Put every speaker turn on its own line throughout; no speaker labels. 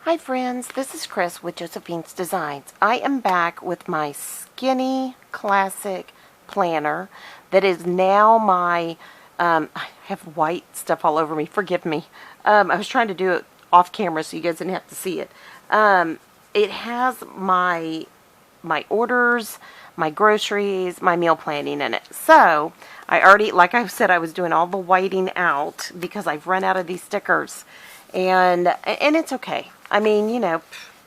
Hi friends, this is Chris with Josephine's Designs. I am back with my skinny classic planner that is now my, I have white stuff all over me, forgive me. I was trying to do it off camera so you guys didn't have to see it. It has my orders, my groceries, my meal planning in it. So, I already, like I said, I was doing all the whiting out because I've run out of these stickers. And it's okay. I mean, you know,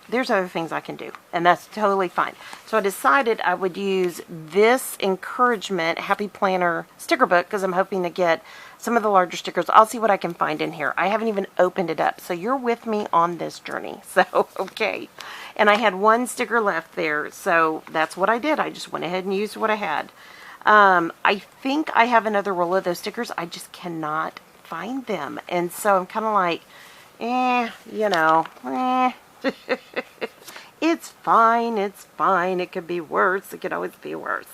there's other things I can do, and that's totally fine. So I decided I would use this Encouragement Happy Planner sticker book because I'm hoping to get some of the larger stickers. I'll see what I can find in here. I haven't even opened it up, so you're with me on this journey. So, okay. And I had one sticker left there, so that's what I did. I just went ahead and used what I had. I think I have another roll of those stickers. I just cannot find them. And so I'm kind of like, you know, it's fine, it's fine. It could be worse. It could always be worse.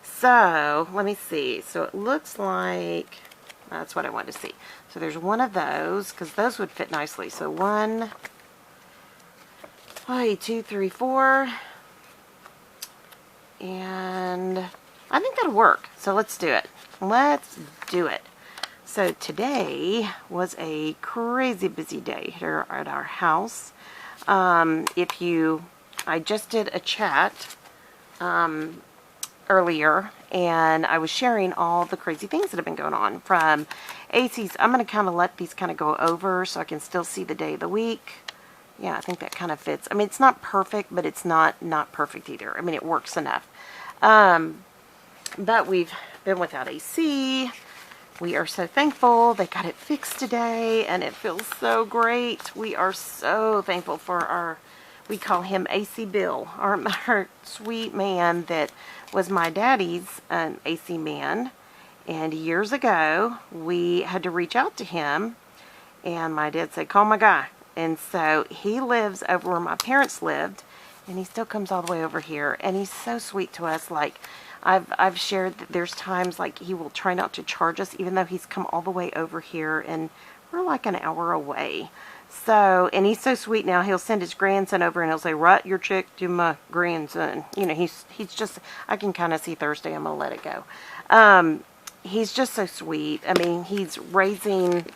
So, let me see. So, it looks like, that's what I wanted to see. So, there's one of those, because those would fit nicely. So, 1, 2, 3, 4. And I think that'll work. So, let's do it. Let's do it. So today was a crazy busy day here at our house. I just did a chat earlier, and I was sharing all the crazy things that have been going on from AC's. I'm going to kind of let these kind of go over so I can still see the day of the week. Yeah, I think that kind of fits. I mean, it's not perfect, but it's not perfect either. I mean, it works enough. But we've been without AC. We are so thankful they got it fixed today, and it feels so great. We are so thankful for we call him AC Bill, our sweet man that was my daddy's AC man. And years ago, we had to reach out to him, and my dad said, call my guy. And so he lives over where my parents lived, and he still comes all the way over here, and he's so sweet to us. Like, I've shared that there's times like he will try not to charge us even though he's come all the way over here and we're like an hour away. So, and he's so sweet now, he'll send his grandson over and he'll say, write your check to my grandson. You know, he's just, I can kind of see Thursday, I'm going to let it go. He's just so sweet. I mean, he's raising,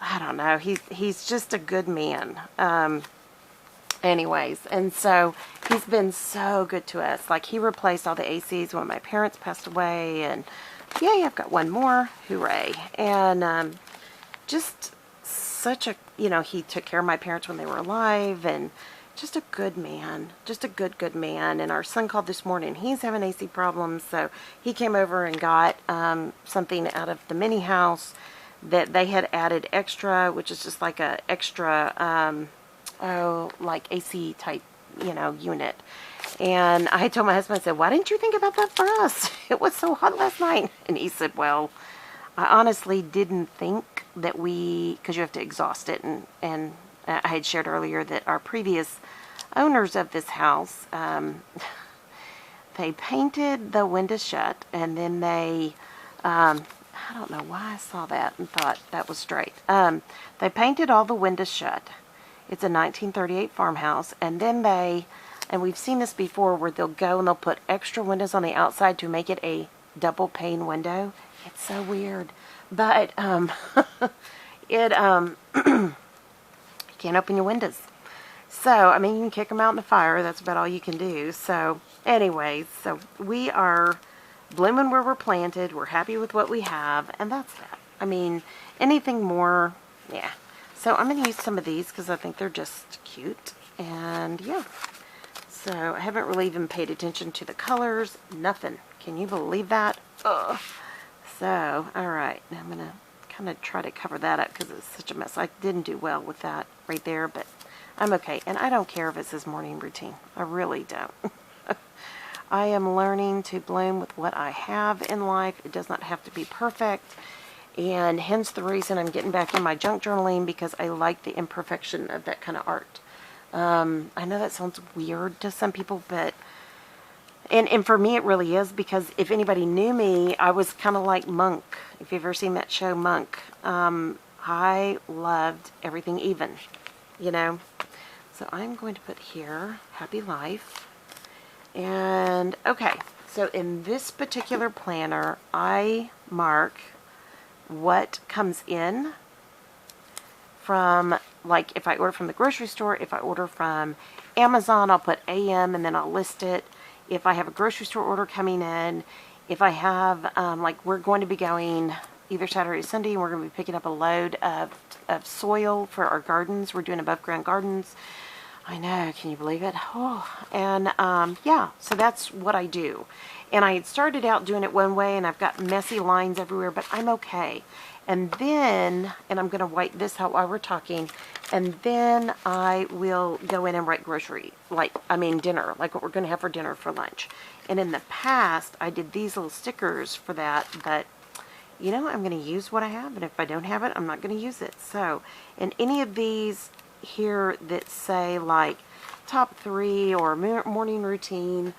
I don't know, he's just a good man. Anyways, and so he's been so good to us. Like, he replaced all the ACs when my parents passed away, and yay, I've got one more, hooray. And just such a, you know, he took care of my parents when they were alive, and just a good man, just a good man. And our son called this morning, he's having AC problems, so he came over and got something out of the mini house that they had added extra, which is just like a extra like AC type, you know, unit. And I told my husband, I said, why didn't you think about that for us? It was so hot last night. And he said, well, I honestly didn't think that because you have to exhaust it. And I had shared earlier that our previous owners of this house, they painted the windows shut, and then they, I don't know why I saw that and thought that was straight. They painted all the windows shut. It's a 1938 farmhouse, and then and we've seen this before, where they'll go and they'll put extra windows on the outside to make it a double pane window. It's so weird, but you can't open your windows. So, I mean, you can kick them out in the fire. That's about all you can do. So, anyways, so we are blooming where we're planted. We're happy with what we have, and that's that. I mean, anything more, yeah. So I'm going to use some of these because I think they're just cute. And yeah. So I haven't really even paid attention to the colors. Nothing. Can you believe that? Ugh. So, alright. Now I'm going to kind of try to cover that up because it's such a mess. I didn't do well with that right there, but I'm okay. And I don't care if it says morning routine. I really don't. I am learning to bloom with what I have in life. It does not have to be perfect. And hence the reason I'm getting back in my junk journaling, because I like the imperfection of that kind of art. I know that sounds weird to some people, but and for me it really is, because if anybody knew me, I was kind of like Monk. If you've ever seen that show, Monk, I loved everything even, you know. So I'm going to put here, Happy Life. And, okay, so in this particular planner, I mark what comes in from, like, if I order from the grocery store, if I order from Amazon, I'll put AM and then I'll list it. If I have a grocery store order coming in, if I have, like, we're going to be going either Saturday or Sunday, and we're going to be picking up a load of soil for our gardens. We're doing above ground gardens. I know, can you believe it? Oh, and yeah, so that's what I do. And I had started out doing it one way, and I've got messy lines everywhere, but I'm okay. And then, and I'm going to wipe this out while we're talking, and then I will go in and write grocery, dinner, like what we're going to have for dinner for lunch. And in the past, I did these little stickers for that, but you know, I'm going to use what I have, and if I don't have it, I'm not going to use it. So, in any of these here that say like top 3 or morning routine,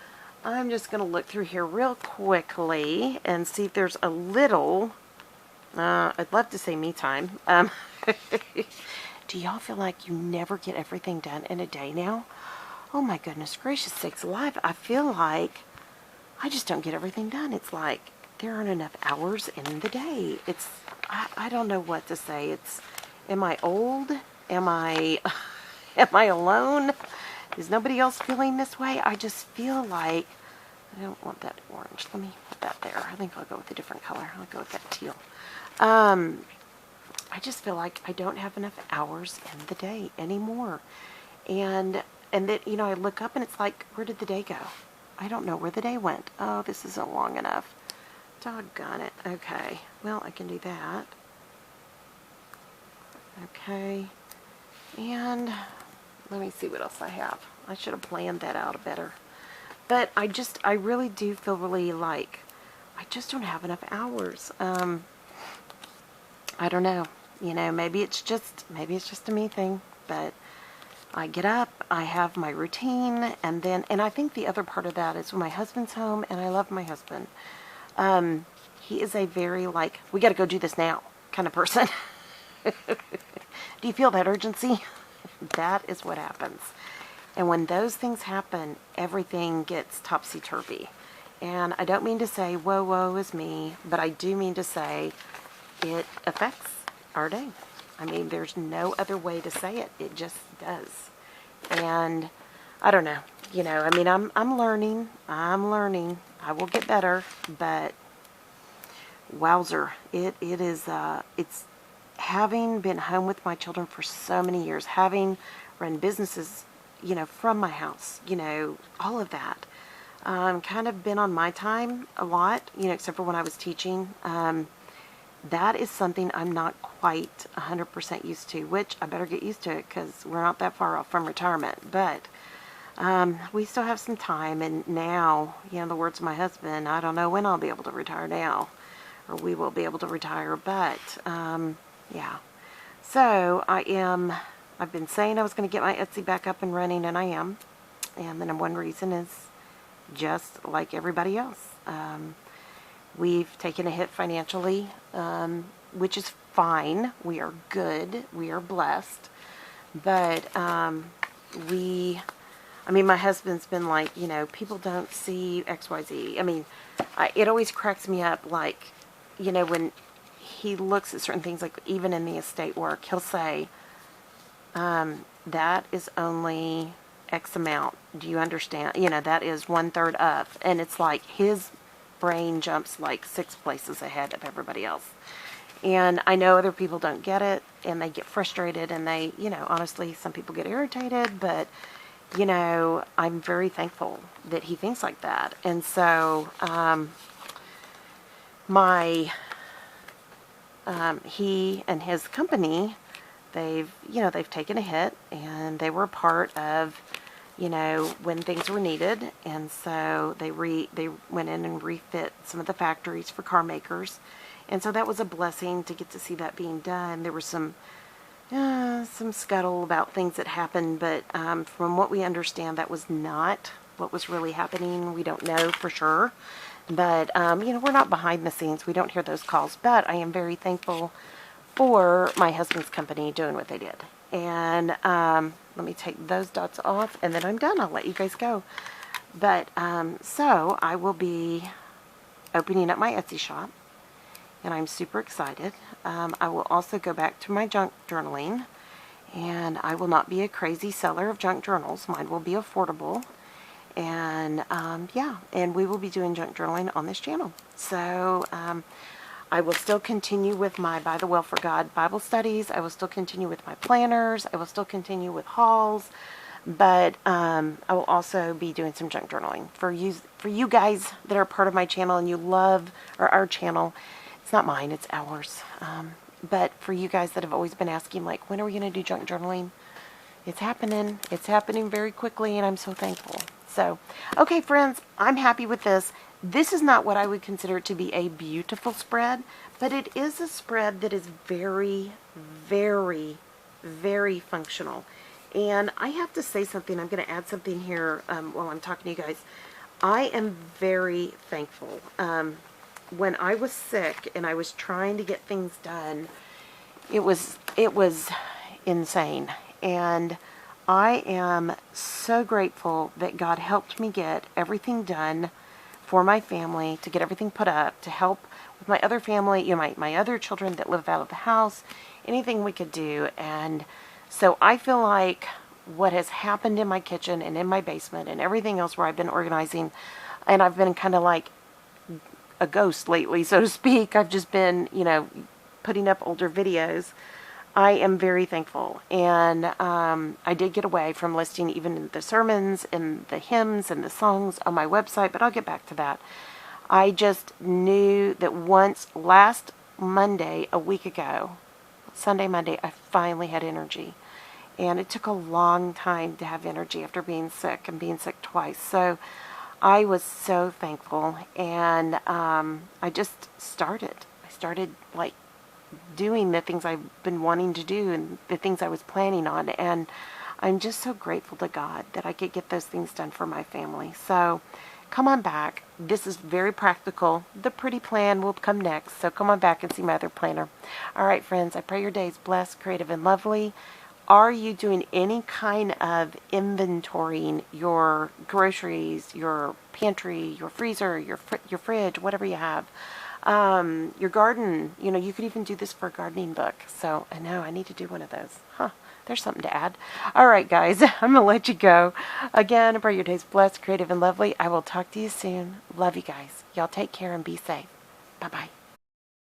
I'm just going to look through here real quickly and see if there's a little, I'd love to say me time. Do y'all feel like you never get everything done in a day now? Oh my goodness gracious sakes alive. I feel like I just don't get everything done. It's like there aren't enough hours in the day. It's, I don't know what to say. It's, am I old? Am I alone? Is nobody else feeling this way? I just feel like, I don't want that orange. Let me put that there. I think I'll go with a different color. I'll go with that teal. I just feel like I don't have enough hours in the day anymore. And that, you know, I look up and it's like, where did the day go? I don't know where the day went. Oh, this isn't long enough. Doggone it. Okay. Well, I can do that. Okay. And let me see what else I have. I should have planned that out better. But I really do feel really like I just don't have enough hours. I don't know. You know, maybe it's just a me thing, but I get up, I have my routine, and I think the other part of that is when my husband's home, and I love my husband. He is a very, like, we got to go do this now kind of person. Do you feel that urgency? That is what happens. And when those things happen, everything gets topsy-turvy. And I don't mean to say, woe is me, but I do mean to say it affects our day. I mean, there's no other way to say it. It just does. And I don't know. You know, I mean, I'm learning. I will get better, but wowzer. It is, it's having been home with my children for so many years, having run businesses, you know, from my house, you know, all of that. Kind of been on my time a lot, you know, except for when I was teaching. That is something I'm not quite 100% used to, which I better get used to it because we're not that far off from retirement. But we still have some time, and now, you know, the words of my husband, I don't know when I'll be able to retire now, or we will be able to retire, but yeah. So I've been saying I was going to get my Etsy back up and running, and I am. And then one reason is just like everybody else. We've taken a hit financially, which is fine. We are good. We are blessed. But I mean, my husband's been like, you know, people don't see XYZ. I mean, it always cracks me up, like, you know, when he looks at certain things, like even in the estate work, he'll say, that is only X amount. Do you understand? You know, that is 1/3 of. And it's like his brain jumps like 6 places ahead of everybody else. And I know other people don't get it, and they get frustrated, and they, you know, honestly, some people get irritated, but, you know, I'm very thankful that he thinks like that. And so, he and his company, they've taken a hit, and they were a part of, you know, when things were needed, and so they went in and refit some of the factories for car makers, and so that was a blessing to get to see that being done. There was some scuttle about things that happened, but from what we understand, that was not what was really happening. We don't know for sure, but you know, we're not behind the scenes. We don't hear those calls, but I am very thankful for my husband's company doing what they did. And let me take those dots off, and then I'm done. I'll let you guys go. But so I will be opening up my Etsy shop, and I'm super excited. I will also go back to my junk journaling, and I will not be a crazy seller of junk journals. Mine will be affordable. And yeah, and we will be doing junk journaling on this channel. So I will still continue with my By the Well for God Bible studies. I will still continue with my planners. I will still continue with hauls. But I will also be doing some junk journaling for you guys that are part of my channel and you love, or our channel. It's not mine, it's ours. But for you guys that have always been asking, like, when are we going to do junk journaling? It's happening. It's happening very quickly, and I'm so thankful. So, okay, friends, I'm happy with this. This is not what I would consider to be a beautiful spread, but it is a spread that is very, very, very functional. And I have to say something. I'm going to add something here while I'm talking to you guys. I am very thankful. When I was sick and I was trying to get things done, it was insane. And I am so grateful that God helped me get everything done for my family, to get everything put up, to help with my other family, you know, my other children that live out of the house, anything we could do. And so I feel like what has happened in my kitchen and in my basement and everything else where I've been organizing, and I've been kind of like a ghost lately, so to speak. I've just been, you know, putting up older videos. I am very thankful. And I did get away from listing even the sermons and the hymns and the songs on my website, but I'll get back to that. I just knew that once last Monday, a week ago, Sunday, Monday, I finally had energy. And it took a long time to have energy after being sick and being sick twice. So I was so thankful. And I just started. I started like doing the things I've been wanting to do and the things I was planning on. And I'm just so grateful to God that I could get those things done for my family. So come on back. This is very practical. The pretty plan will come next. So come on back and see my other planner. All right, friends, I pray your day is blessed, creative, and lovely. Are you doing any kind of inventorying your groceries, your pantry, your freezer, your fridge, whatever you have? Your garden, you know, you could even do this for a gardening book. So I know I need to do one of those. Huh, there's something to add. All right, guys, I'm going to let you go. Again, I pray your day's blessed, creative, and lovely. I will talk to you soon. Love you guys. Y'all take care and be safe. Bye-bye.